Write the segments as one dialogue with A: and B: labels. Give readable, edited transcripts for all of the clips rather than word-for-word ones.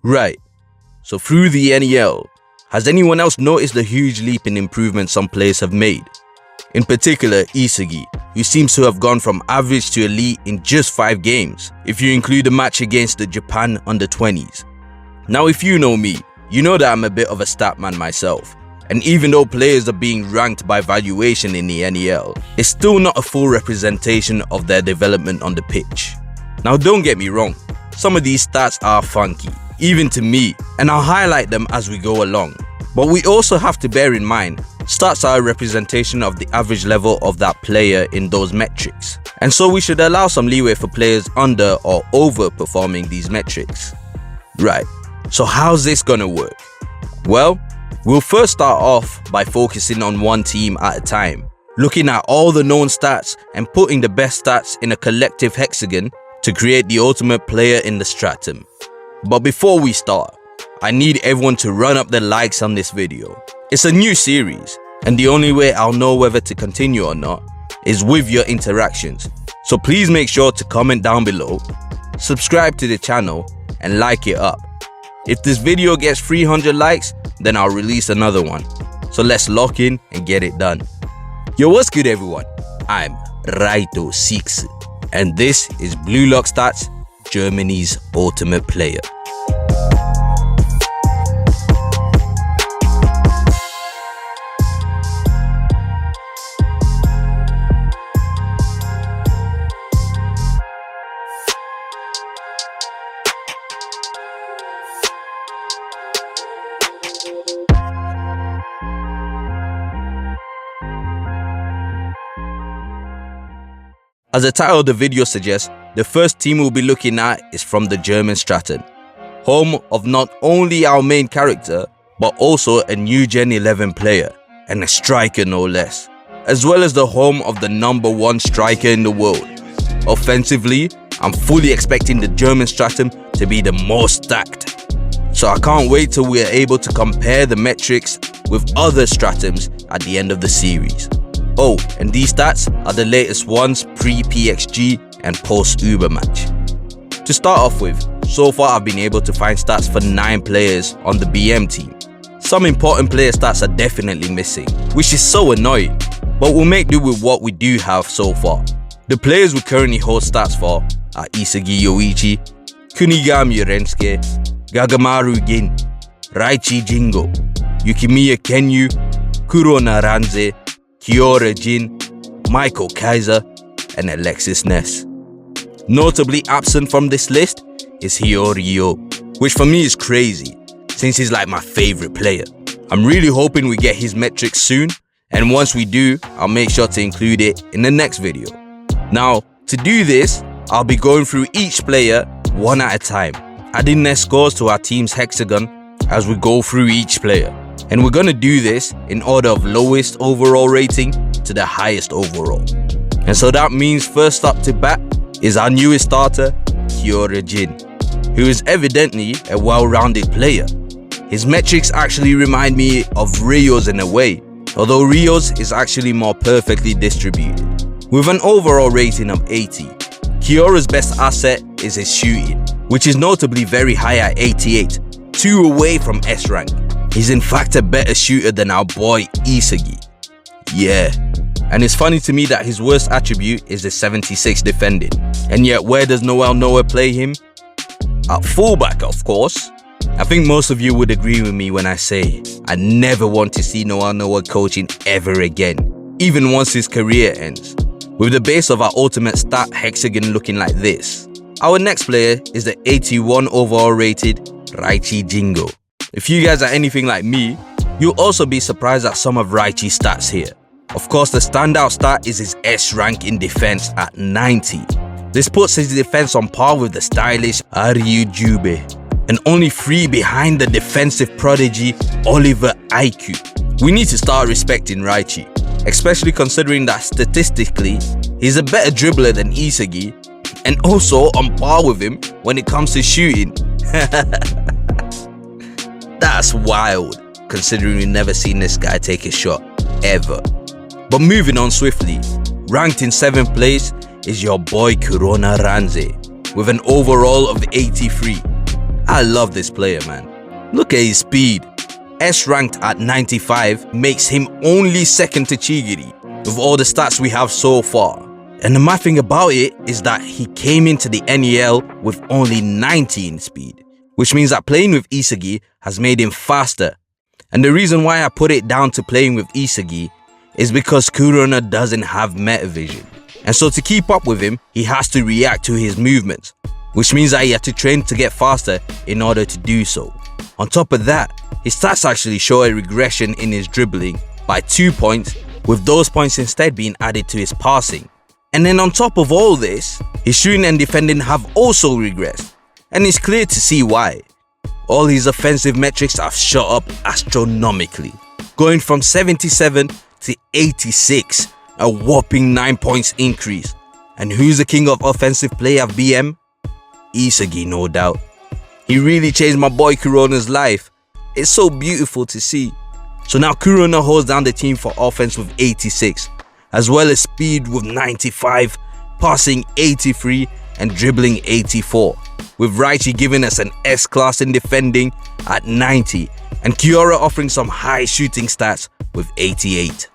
A: Right, so through the NEL, has anyone else noticed the huge leap in improvement some players have made? In particular, Isagi, who seems to have gone from average to elite in just 5 games, if you include a match against the Japan under-20s. Now if you know me, you know that I'm a bit of a stat man myself, and even though players are being ranked by valuation in the NEL, it's still not a full representation of their development on the pitch. Now don't get me wrong, some of these stats are funky, even to me, and I'll highlight them as we go along. But we also have to bear in mind, stats are a representation of the average level of that player in those metrics. And so we should allow some leeway for players under or overperforming these metrics. Right, so how's this gonna work? Well, we'll first start off by focusing on one team at a time, looking at all the known stats and putting the best stats in a collective hexagon to create the ultimate player in the stratum. But before we start, I need everyone to run up the likes on this video. It's a new series, and the only way I'll know whether to continue or not is with your interactions. So please make sure to comment down below, subscribe to the channel, and like it up. If this video gets 300 likes, then I'll release another one. So let's lock in and get it done. Yo, what's good everyone? I'm Raito 6, and this is Blue Lock Stats, Germany's ultimate player. As the title of the video suggests, the first team we'll be looking at is from the German stratum, home of not only our main character, but also a new Gen 11 player, and a striker no less, as well as the home of the #1 striker in the world. Offensively, I'm fully expecting the German stratum to be the most stacked. So I can't wait till we are able to compare the metrics with other stratums at the end of the series. Oh, and these stats are the latest ones pre-PXG and post-Uber match. To start off with, so far I've been able to find stats for 9 players on the BM team. Some important player stats are definitely missing, which is so annoying, but we'll make do with what we do have so far. The players we currently hold stats for are Isagi Yoichi, Kunigami Rensuke, Gagamaru Gin, Raichi Jingo, Yukimiya Kenyu, Kurona Ranze, Kiyora Jin, Michael Kaiser, and Alexis Ness. Notably absent from this list is Hiyori, which for me is crazy, since he's like my favorite player. I'm really hoping we get his metrics soon, and once we do, I'll make sure to include it in the next video. Now, to do this, I'll be going through each player one at a time, adding their scores to our team's hexagon as we go through each player. And we're gonna do this in order of lowest overall rating to the highest overall. And so that means first up to bat is our newest starter, Kiyora Jin, who is evidently a well-rounded player. His metrics actually remind me of Ryo's in a way, although Ryo's is actually more perfectly distributed. With an overall rating of 80, Kiyora's best asset is his shooting, which is notably very high at 88, 2 away from S rank. He's in fact a better shooter than our boy Isagi. Yeah, and it's funny to me that his worst attribute is the 76 defending, and yet where does Noah play him? At fullback, of course. I think most of you would agree with me when I say I never want to see Noah coaching ever again, even once his career ends. With the base of our ultimate stat hexagon looking like this. Our next player is the 81 overall rated Raichi Jingo. If you guys are anything like me, you'll also be surprised at some of Raichi's stats here. Of course, the standout stat is his S rank in defense at 90. This puts his defense on par with the stylish Ryu Jube, and only 3 behind the defensive prodigy Oliver Aiku. We need to start respecting Raichi, especially considering that statistically, he's a better dribbler than Isagi, and also on par with him when it comes to shooting. That's wild, considering we've never seen this guy take a shot, ever. But moving on swiftly, ranked in 7th place is your boy Kurona Ranze, with an overall of 83. I love this player, man. Look at his speed. S ranked at 95 makes him only second to Chigiri with all the stats we have so far. And the mad thing about it is that he came into the NEL with only 90 in speed, which means that playing with Isagi has made him faster. And the reason why I put it down to playing with Isagi is because Kurona doesn't have meta vision. And so to keep up with him, he has to react to his movements, which means that he had to train to get faster in order to do so. On top of that, his stats actually show a regression in his dribbling by 2 points, with those points instead being added to his passing. And then on top of all this, his shooting and defending have also regressed, and it's clear to see why. All his offensive metrics have shot up astronomically, going from 77 to 86, a whopping 9 points increase. And who's the king of offensive play at BM? Isagi, no doubt. He really changed my boy Kurona's life. It's so beautiful to see. So now Kurona holds down the team for offense with 86, as well as speed with 95, passing 83 and dribbling 84, with Raito giving us an S-class in defending at 90 and Kiyora offering some high shooting stats with 88.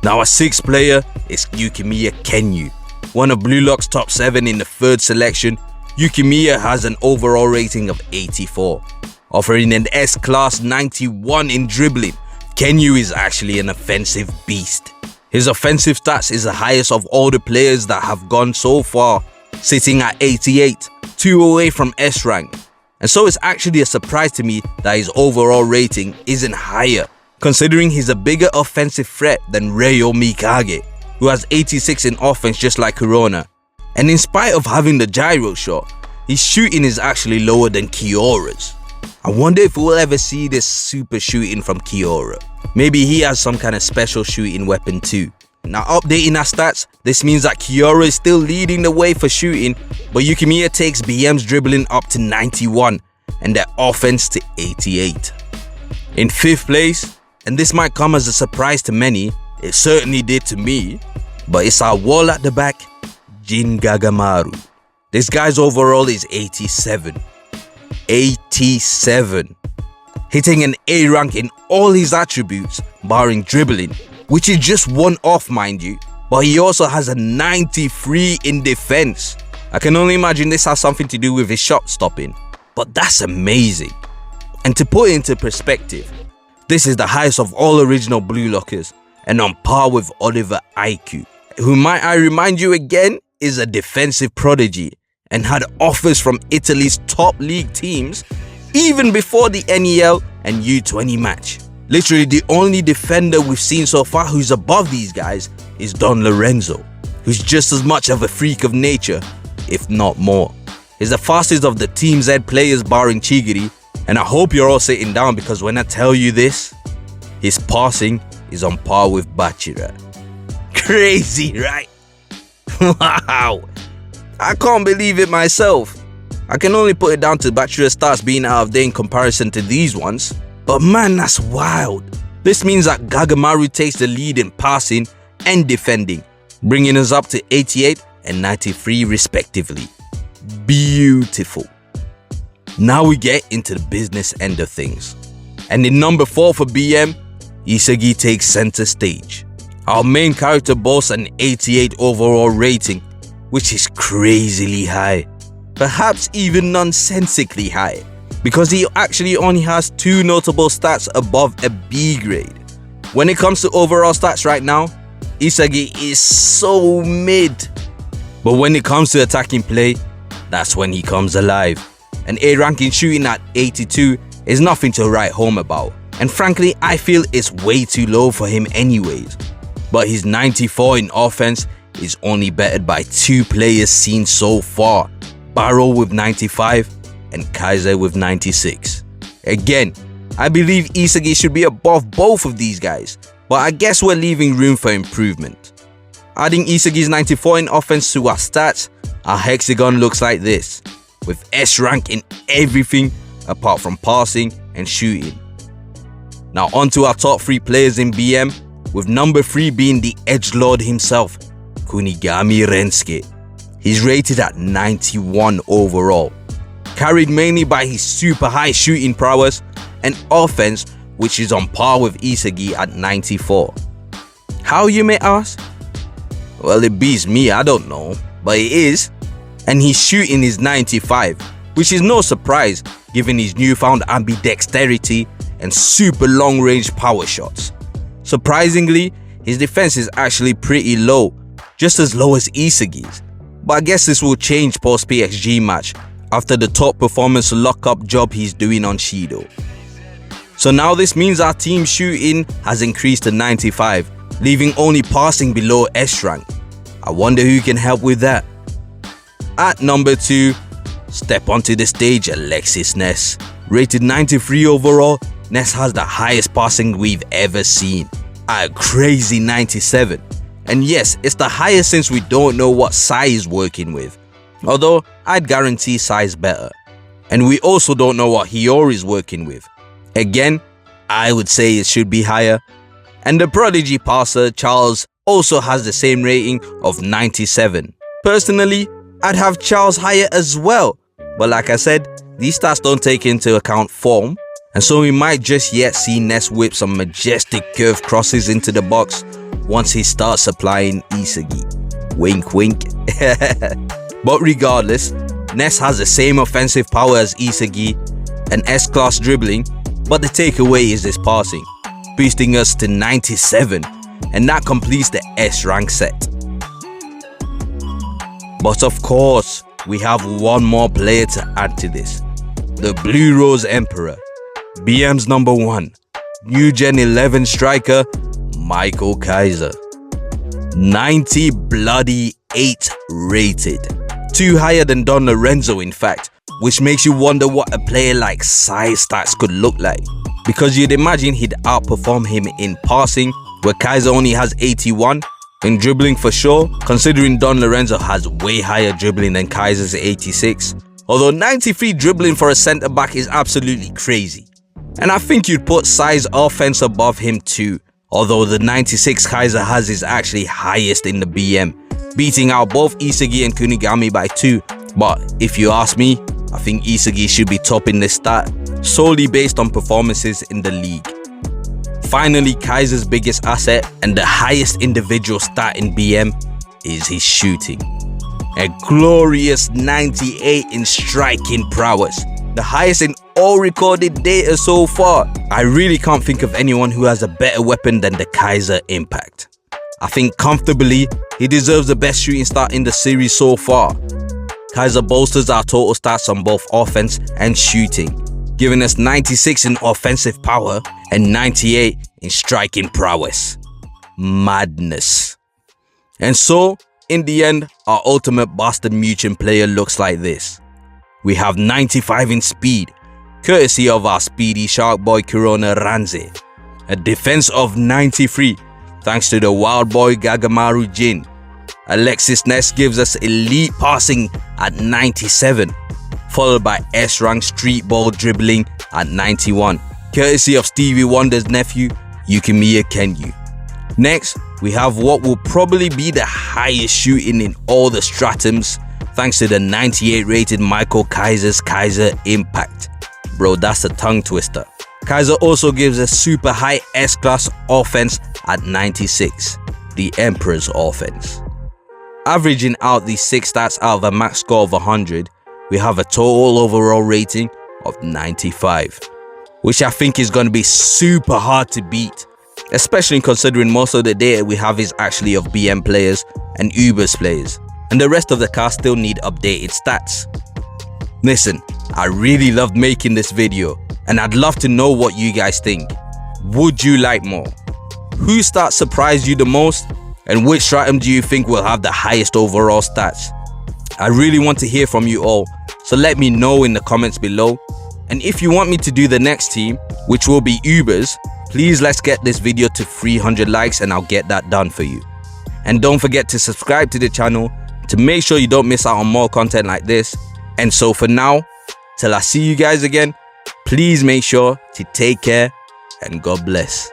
A: Now our sixth player is Yukimiya Kenyu. One of Blue Lock's top 7 in the third selection, Yukimiya has an overall rating of 84. Offering an S-class 91 in dribbling, Kenyu is actually an offensive beast. His offensive stats is the highest of all the players that have gone so far, sitting at 88, 2 away from S rank. And so it's actually a surprise to me that his overall rating isn't higher, considering he's a bigger offensive threat than Ryo Mikage, who has 86 in offense just like Kurona. And in spite of having the gyro shot, his shooting is actually lower than Kiyora's. I wonder if we'll ever see this super shooting from Kiyora. Maybe he has some kind of special shooting weapon too. Now updating our stats, this means that Kiyora is still leading the way for shooting, but Yukimiya takes BM's dribbling up to 91 and their offense to 88. In 5th place, and this might come as a surprise to many, it certainly did to me, but it's our wall at the back, Jin Gagamaru. This guy's overall is 87. 87. Hitting an A rank in all his attributes, barring dribbling, which is just one off mind you, but he also has a 93 in defense. I can only imagine this has something to do with his shot stopping, but that's amazing. And to put it into perspective, this is the highest of all original Blue Lockers and on par with Oliver Aiku, who, might I remind you again, is a defensive prodigy and had offers from Italy's top league teams even before the NEL and U20 match. Literally the only defender we've seen so far who's above these guys is Don Lorenzo, who's just as much of a freak of nature, if not more. He's the fastest of the Team Z players barring Chigiri, and I hope you're all sitting down because when I tell you this, his passing is on par with Bachira. Crazy, right? Wow, I can't believe it myself. I can only put it down to Bachira's stats being out of date in comparison to these ones, but man, that's wild. This means that Gagamaru takes the lead in passing and defending, bringing us up to 88 and 93 respectively. Beautiful. Now we get into the business end of things. And in number 4 for BM, Isagi takes center stage. Our main character boasts an 88 overall rating, which is crazily high. Perhaps even nonsensically high, because he actually only has 2 notable stats above a B grade. When it comes to overall stats right now, Isagi is so mid. But when it comes to attacking play, that's when he comes alive. An A ranking shooting at 82 is nothing to write home about, and frankly I feel it's way too low for him anyways. But his 94 in offense is only bettered by 2 players seen so far, Barrow with 95 and Kaiser with 96. Again, I believe Isagi should be above both of these guys, but I guess we're leaving room for improvement. Adding Isagi's 94 in offense to our stats, our hexagon looks like this, with S rank in everything apart from passing and shooting. Now onto our top 3 players in BM, with number 3 being the edgelord himself, Kunigami Rensuke. He's rated at 91 overall. carried mainly by his super high shooting prowess and offense, which is on par with Isagi at 94. How, you may ask? Well, it beats me, I don't know, but it is. And his shooting is 95, which is no surprise given his newfound ambidexterity and super long range power shots. Surprisingly, his defense is actually pretty low, just as low as Isagi's. But I guess this will change post PXG match after the top performance lock-up job he's doing on Shido. So now this means our team shooting has increased to 95, leaving only passing below S rank. I wonder who can help with that. At number 2, step onto the stage, Alexis Ness. Rated 93 overall, Ness has the highest passing we've ever seen, at a crazy 97. And yes, it's the highest since we don't know what Sai is working with, although I'd guarantee Sai's better. And we also don't know what Hiyori is working with. Again, I would say it should be higher. And the prodigy passer, Charles, also has the same rating of 97. Personally, I'd have Charles higher as well, but like I said, these stats don't take into account form, and so we might just yet see Ness whip some majestic curve crosses into the box once he starts supplying Isagi. Wink wink. But regardless, Ness has the same offensive power as Isagi and S-class dribbling, but the takeaway is this passing, boosting us to 97, and that completes the S rank set. But of course, we have one more player to add to this. The Blue Rose Emperor, BM's number 1, New Gen 11 striker, Michael Kaiser. 90 bloody 8 rated. 2 higher than Don Lorenzo in fact, which makes you wonder what a player like Sai's stats could look like. Because you'd imagine he'd outperform him in passing, where Kaiser only has 81, in dribbling for sure, considering Don Lorenzo has way higher dribbling than Kaiser's 86. Although 93 dribbling for a centre back is absolutely crazy. And I think you'd put Sai's offense above him too, although the 96 Kaiser has is actually highest in the BM, beating out both Isagi and Kunigami by 2. But if you ask me, I think Isagi should be topping this stat, solely based on performances in the league. Finally, Kaiser's biggest asset and the highest individual stat in BM is his shooting. A glorious 98 in striking prowess, the highest in all recorded data so far. I really can't think of anyone who has a better weapon than the Kaiser Impact. I think comfortably he deserves the best shooting stat in the series so far. Kaiser bolsters our total stats on both offense and shooting, giving us 96 in offensive power and 98 in striking prowess. Madness. And so, in the end, our ultimate Bastard Munchen player looks like this. We have 95 in speed, courtesy of our speedy shark boy Kurona Ranze. A defense of 93, thanks to the wild boy Gagamaru Jin. Alexis Ness gives us elite passing at 97, followed by S-rank street ball dribbling at 91, courtesy of Stevie Wonder's nephew, Yukimiya Kenyu. Next, we have what will probably be the highest shooting in all the stratums, thanks to the 98 rated Michael Kaiser's Kaiser Impact. Bro, that's a tongue twister. Kaiser also gives us super high S-class offense at 96, the Emperor's offense. Averaging out these 6 stats out of a max score of 100, we have a total overall rating of 95, which I think is going to be super hard to beat, especially considering most of the data we have is actually of BM players and Ubers players, and the rest of the cast still need updated stats. Listen, I really loved making this video, and I'd love to know what you guys think. Would you like more? Whose stats surprised you the most? And which stratum do you think will have the highest overall stats? I really want to hear from you all, so let me know in the comments below. And if you want me to do the next team, which will be Ubers, please let's get this video to 300 likes and I'll get that done for you. And don't forget to subscribe to the channel to make sure you don't miss out on more content like this. And so for now, till I see you guys again, please make sure to take care and God bless.